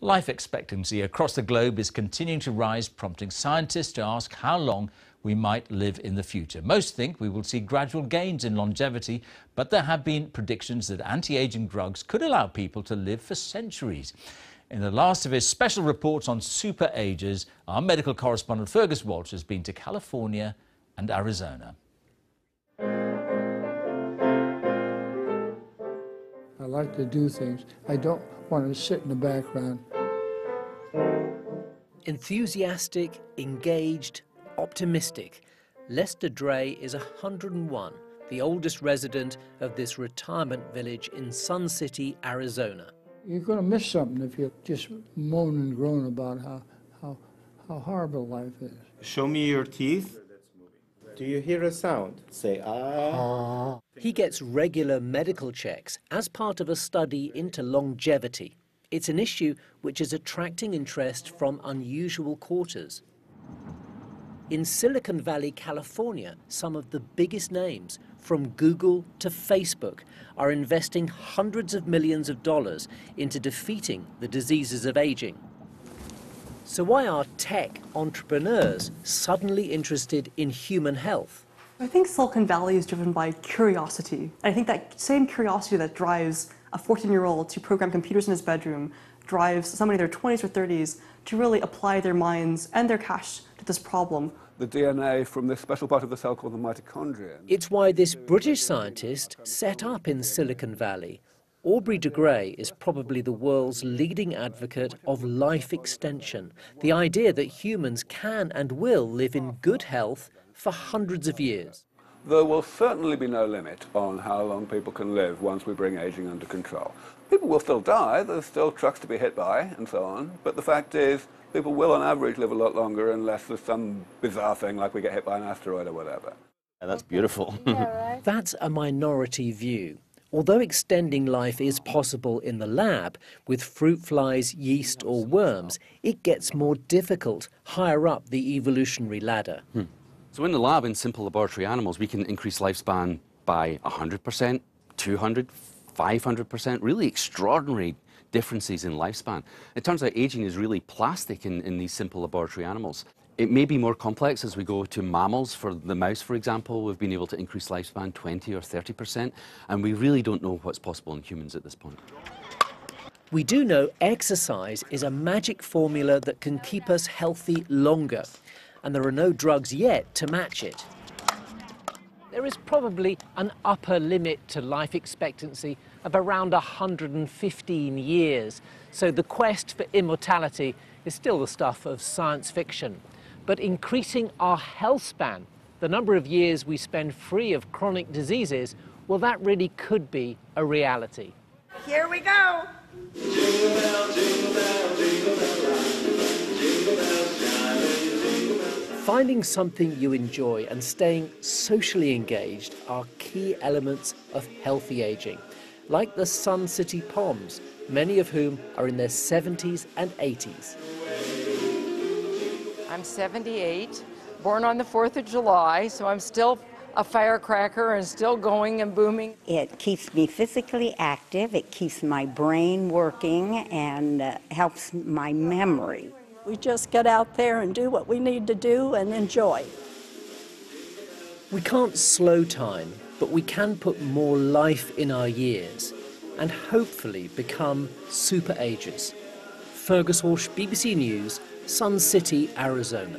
Life expectancy across the globe is continuing to rise, prompting scientists to ask how long we might live in the future. Most think we will see gradual gains in longevity, but there have been predictions that anti-aging drugs could allow people to live for centuries. In the last of his special reports on SuperAgers, our medical correspondent Fergus Walsh has been to California and Arizona. I like to do things. I don't want to sit in the background. Enthusiastic, engaged, optimistic, Lester DRAY is 101, the oldest resident of this retirement village in Sun City, Arizona. You're going to miss something if you just moan and groan about how horrible life is. Show me your teeth. Do you hear a sound? Say, ah. He gets regular medical checks as part of a study into longevity. It's an issue which is attracting interest from unusual quarters. In Silicon Valley, California, some of the biggest names, from Google to Facebook, are investing hundreds of millions of dollars into defeating the diseases of aging. So why are tech entrepreneurs suddenly interested in human health? I think Silicon Valley is driven by curiosity. I think that same curiosity that drives a 14-year-old to program computers in his bedroom drives somebody in their 20s or 30s to really apply their minds and their cash to this problem. The DNA from this special part of the cell called the mitochondria. It's why this British scientist set up in Silicon Valley. AUBREY de Grey is probably the world's leading advocate of life extension, the idea that humans can and will live in good health for hundreds of years. There will certainly be no limit on how long people can live once we bring aging under control. People will still die, there's still trucks to be hit by and so on, but the fact is people will on average live a lot longer unless there's some bizarre thing like we get hit by an asteroid or whatever. Yeah, that's beautiful. Yeah, right? That's a minority view. Although extending life is possible in the lab with fruit flies, yeast or worms, it gets more difficult higher up the evolutionary ladder. So in the lab, in simple laboratory animals, we can increase lifespan by 100%, 200%, 500%, really extraordinary differences in lifespan. It turns out aging is really plastic in these simple laboratory animals. It may be more complex as we go to mammals. For the mouse, for example, we've been able to increase lifespan 20 or 30%, and we really don't know what's possible in humans at this point. We do know exercise is a magic formula that can keep us healthy longer, and there are no drugs yet to match it. There is probably an upper limit to life expectancy of around 115 years, so the quest for immortality is still the stuff of science fiction. But increasing our health span, the number of years we spend free of chronic diseases, well, that really could be a reality. Here we go. Jingle bell, jingle bell, jingle bell rock. Jingle bells chime, jingle bells. Finding something you enjoy and staying socially engaged are key elements of healthy aging, like the Sun City Poms, many of whom are in their 70s and 80s. I'm 78, born on the 4th of July, so I'm still a firecracker and still going and booming. It keeps me physically active, it keeps my brain working, and helps my memory. We just get out there and do what we need to do and enjoy. We can't slow time, but we can put more life in our years and hopefully become super agers. Fergus Walsh, BBC News, Sun City, Arizona.